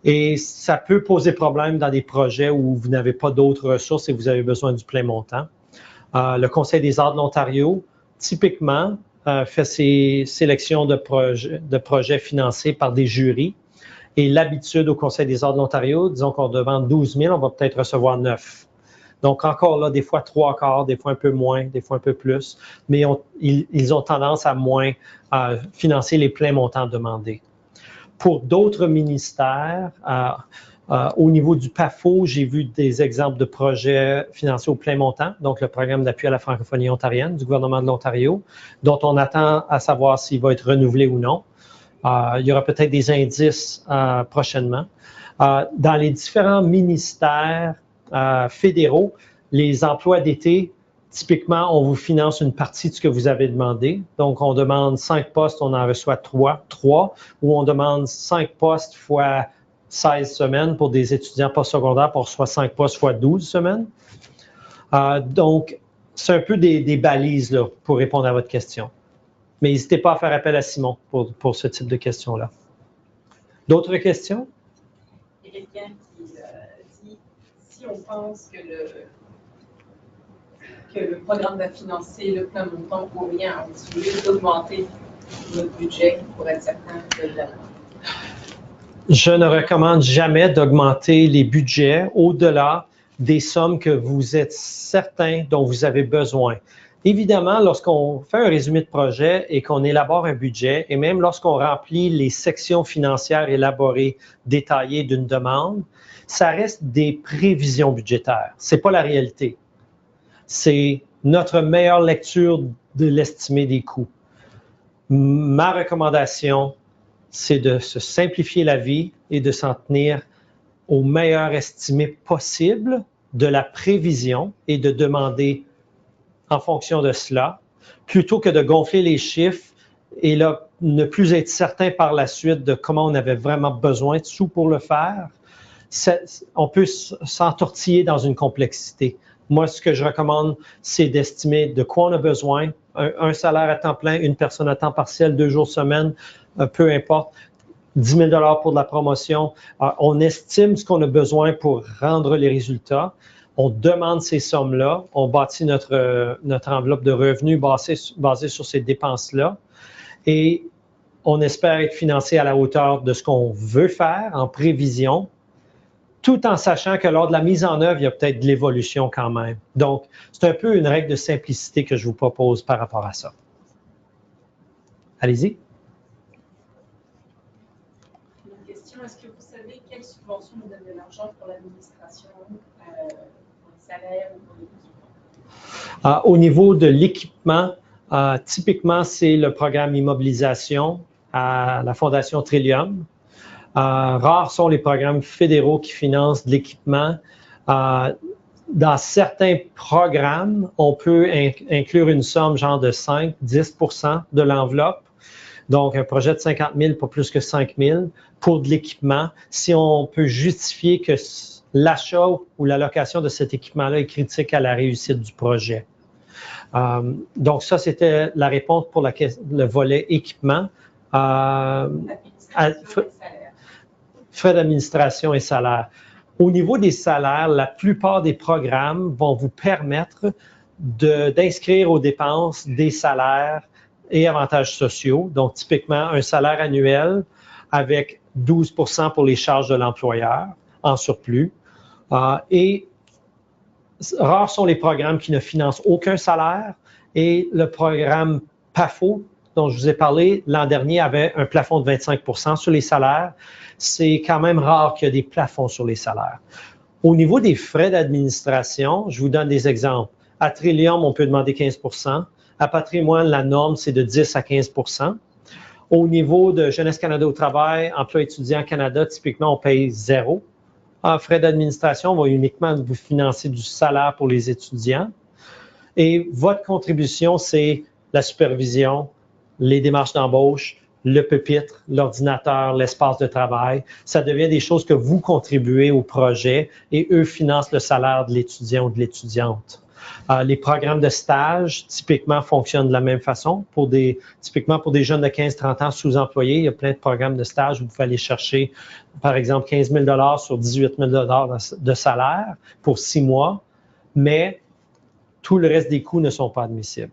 Et ça peut poser problème dans des projets où vous n'avez pas d'autres ressources et vous avez besoin du plein montant. Le Conseil des arts de l'Ontario, typiquement, fait ses sélections de projets financés par des jurys. Et l'habitude au Conseil des arts de l'Ontario, disons qu'on demande 12 000, on va peut-être recevoir 9. Donc, encore là, des fois 3/4, des fois un peu moins, des fois un peu plus, mais ils ont tendance à moins financer les pleins montants demandés. Pour d'autres ministères, au niveau du PAFO, j'ai vu des exemples de projets financés au plein montant, donc le programme d'appui à la francophonie ontarienne du gouvernement de l'Ontario, dont on attend à savoir s'il va être renouvelé ou non. Il y aura peut-être des indices prochainement. Dans les différents ministères fédéraux, les emplois d'été, typiquement, on vous finance une partie de ce que vous avez demandé. Donc, on demande 5 postes, on en reçoit 3, ou on demande 5 postes fois 16 semaines pour des étudiants postsecondaires, pour soit 5 postes fois 12 semaines. Donc, c'est un peu des balises là, pour répondre à votre question. Mais n'hésitez pas à faire appel à Simon pour ce type de questions-là. D'autres questions? Il y a quelqu'un qui dit, si on pense que le programme va financer le plein montant pour rien, on est d'augmenter notre budget pour être certain de l'avoir. Je ne recommande jamais d'augmenter les budgets au-delà des sommes que vous êtes certain dont vous avez besoin. Évidemment, lorsqu'on fait un résumé de projet et qu'on élabore un budget, et même lorsqu'on remplit les sections financières élaborées, détaillées d'une demande, ça reste des prévisions budgétaires. Ce n'est pas la réalité. C'est notre meilleure lecture de l'estimé des coûts. Ma recommandation, c'est de se simplifier la vie et de s'en tenir au meilleur estimé possible de la prévision et de demander en fonction de cela, plutôt que de gonfler les chiffres et là, ne plus être certain par la suite de comment on avait vraiment besoin de sous pour le faire. On peut s'entortiller dans une complexité. Moi, ce que je recommande, c'est d'estimer de quoi on a besoin, un salaire à temps plein, une personne à temps partiel, 2 jours semaine, peu importe, 10 000 $ pour de la promotion. On estime ce qu'on a besoin pour rendre les résultats. On demande ces sommes-là, on bâtit notre enveloppe de revenus basée sur ces dépenses-là et on espère être financé à la hauteur de ce qu'on veut faire en prévision, tout en sachant que lors de la mise en œuvre, il y a peut-être de l'évolution quand même. Donc, c'est un peu une règle de simplicité que je vous propose par rapport à ça. Allez-y. Une question, est-ce que vous savez quelle subvention nous donne de l'argent pour l'administration, pour les salaires ou pour l'équipement? Au niveau de l'équipement, typiquement, c'est le programme Immobilisation à la Fondation Trillium. Rares sont les programmes fédéraux qui financent de l'équipement. Dans certains programmes, on peut inclure une somme genre de 5-10 % de l'enveloppe. Donc, un projet de 50 000, pas plus que 5 000 pour de l'équipement. Si on peut justifier que l'achat ou la location de cet équipement-là est critique à la réussite du projet. Donc, ça, c'était la réponse pour le volet équipement. Frais d'administration et salaire. Au niveau des salaires, la plupart des programmes vont vous permettre d'inscrire aux dépenses des salaires et avantages sociaux. Donc, typiquement, un salaire annuel avec 12 % pour les charges de l'employeur en surplus. Et rares sont les programmes qui ne financent aucun salaire. Et le programme PAFO, dont je vous ai parlé l'an dernier, avait un plafond de 25 % sur les salaires. C'est quand même rare qu'il y ait des plafonds sur les salaires. Au niveau des frais d'administration, je vous donne des exemples. À Trillium, on peut demander 15 %. À Patrimoine, la norme, c'est de 10 à 15 %. Au niveau de Jeunesse Canada au travail, emploi étudiant Canada, typiquement, on paye 0. En frais d'administration, on va uniquement vous financer du salaire pour les étudiants. Et votre contribution, c'est la supervision, les démarches d'embauche, le pupitre, l'ordinateur, l'espace de travail. Ça devient des choses que vous contribuez au projet et eux financent le salaire de l'étudiant ou de l'étudiante. Les programmes de stage, typiquement, fonctionnent de la même façon. Typiquement, pour des jeunes de 15-30 ans sous-employés, il y a plein de programmes de stage où vous pouvez aller chercher, par exemple, 15 000 sur 18 000 de salaire pour 6 mois, mais tout le reste des coûts ne sont pas admissibles.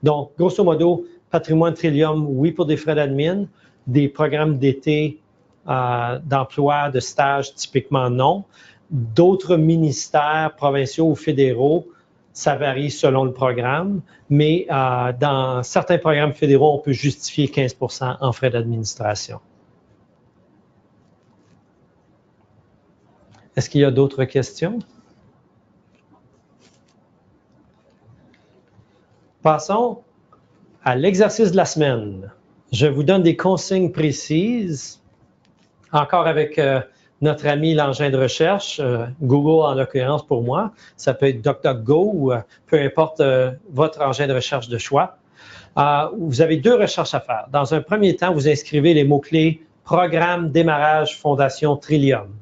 Donc, grosso modo, Patrimoine Trillium, oui pour des frais d'admin, des programmes d'été, d'emploi, de stage, typiquement non. D'autres ministères provinciaux ou fédéraux, ça varie selon le programme, mais dans certains programmes fédéraux, on peut justifier 15 % en frais d'administration. Est-ce qu'il y a d'autres questions? Passons à l'exercice de la semaine. Je vous donne des consignes précises, encore avec notre ami l'engin de recherche, Google en l'occurrence pour moi, ça peut être DuckDuckGo ou peu importe votre engin de recherche de choix. Vous avez 2 recherches à faire. Dans un premier temps, vous inscrivez les mots-clés « Programme, démarrage, Fondation Trillium »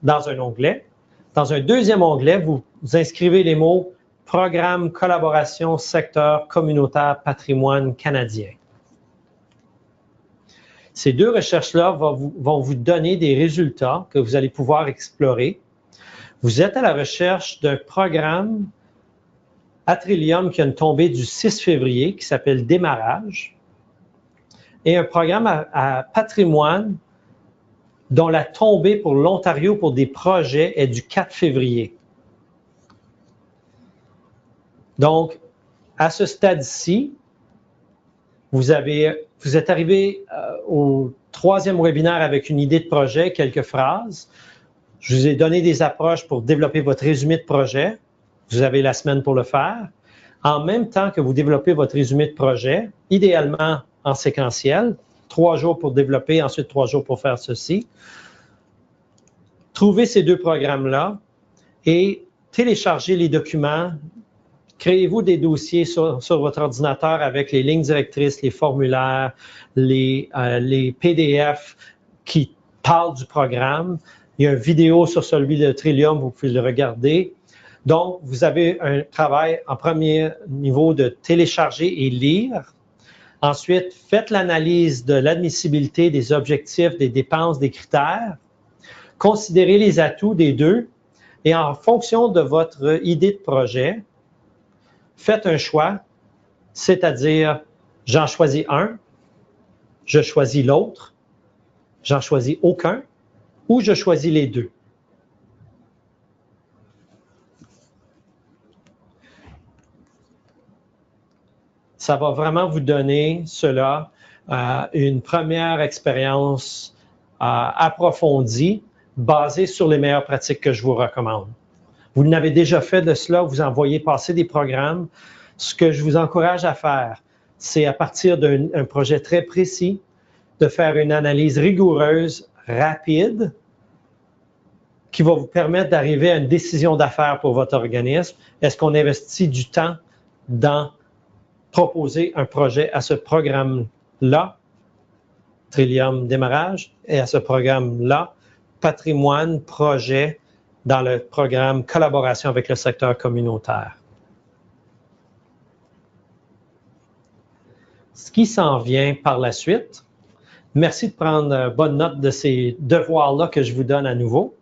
dans un onglet. Dans un deuxième onglet, vous inscrivez les mots « Programme, collaboration, secteur, communautaire, patrimoine canadien ». Ces 2 recherches-là vont vous donner des résultats que vous allez pouvoir explorer. Vous êtes à la recherche d'un programme à Trillium qui a une tombée du 6 février qui s'appelle Démarrage et un programme à Patrimoine dont la tombée pour l'Ontario pour des projets est du 4 février. Donc, à ce stade-ci, vous êtes arrivé au 3e webinaire avec une idée de projet, quelques phrases. Je vous ai donné des approches pour développer votre résumé de projet. Vous avez la semaine pour le faire. En même temps que vous développez votre résumé de projet, idéalement en séquentiel, 3 jours pour développer, ensuite 3 jours pour faire ceci. Trouvez ces 2 programmes-là et téléchargez les documents. Créez-vous des dossiers sur votre ordinateur avec les lignes directrices, les formulaires, les PDF qui parlent du programme. Il y a une vidéo sur celui de Trillium, vous pouvez le regarder. Donc, vous avez un travail en premier niveau de télécharger et lire. Ensuite, faites l'analyse de l'admissibilité des objectifs, des dépenses, des critères. Considérez les atouts des 2 et en fonction de votre idée de projet, faites un choix, c'est-à-dire j'en choisis un, je choisis l'autre, j'en choisis aucun ou je choisis les 2. Ça va vraiment vous donner cela, une première expérience approfondie basée sur les meilleures pratiques que je vous recommande. Vous n'avez déjà fait de cela, vous en voyez passer des programmes. Ce que je vous encourage à faire, c'est à partir d'un projet très précis, de faire une analyse rigoureuse, rapide, qui va vous permettre d'arriver à une décision d'affaires pour votre organisme. Est-ce qu'on investit du temps dans proposer un projet à ce programme-là, Trillium Démarrage, et à ce programme-là, Patrimoine, projet, dans le programme Collaboration avec le secteur communautaire. Ce qui s'en vient par la suite, merci de prendre bonne note de ces devoirs-là que je vous donne à nouveau.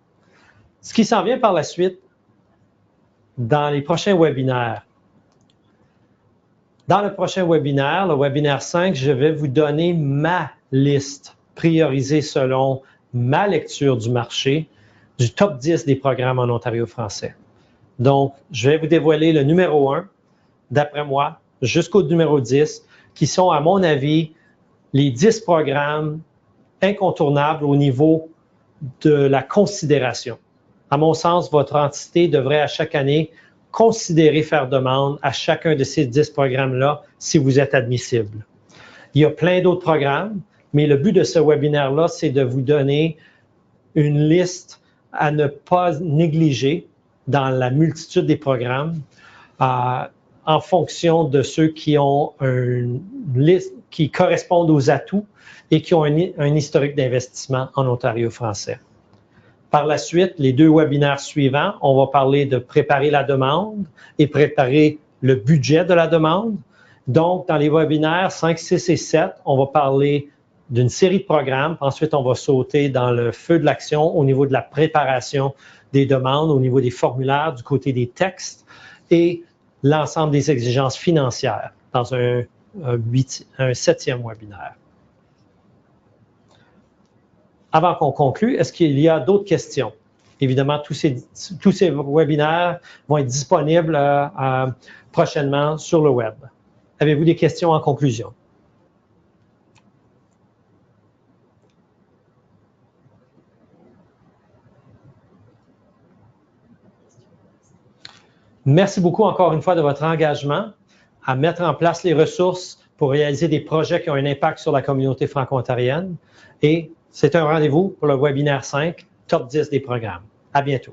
Ce qui s'en vient par la suite, dans les prochains webinaires. Dans le prochain webinaire, le webinaire 5, je vais vous donner ma liste priorisée selon ma lecture du marché, du top 10 des programmes en Ontario français. Donc, je vais vous dévoiler le numéro 1, d'après moi, jusqu'au numéro 10, qui sont, à mon avis, les 10 programmes incontournables au niveau de la considération. À mon sens, votre entité devrait à chaque année considérer faire demande à chacun de ces 10 programmes-là si vous êtes admissible. Il y a plein d'autres programmes, mais le but de ce webinaire-là, c'est de vous donner une liste à ne pas négliger dans la multitude des programmes en fonction de ceux qui ont une liste qui correspondent aux atouts et qui ont un historique d'investissement en Ontario français. Par la suite, les 2 webinaires suivants, on va parler de préparer la demande et préparer le budget de la demande. Donc, dans les webinaires 5, 6 et 7, on va parler d'une série de programmes. Ensuite, on va sauter dans le feu de l'action au niveau de la préparation des demandes, au niveau des formulaires, du côté des textes et l'ensemble des exigences financières dans un 7e webinaire. Avant qu'on conclue, est-ce qu'il y a d'autres questions? Évidemment, tous ces webinaires vont être disponibles prochainement sur le web. Avez-vous des questions en conclusion? Merci beaucoup encore une fois de votre engagement à mettre en place les ressources pour réaliser des projets qui ont un impact sur la communauté franco-ontarienne. Et c'est un rendez-vous pour le webinaire 5, Top 10 des programmes. À bientôt.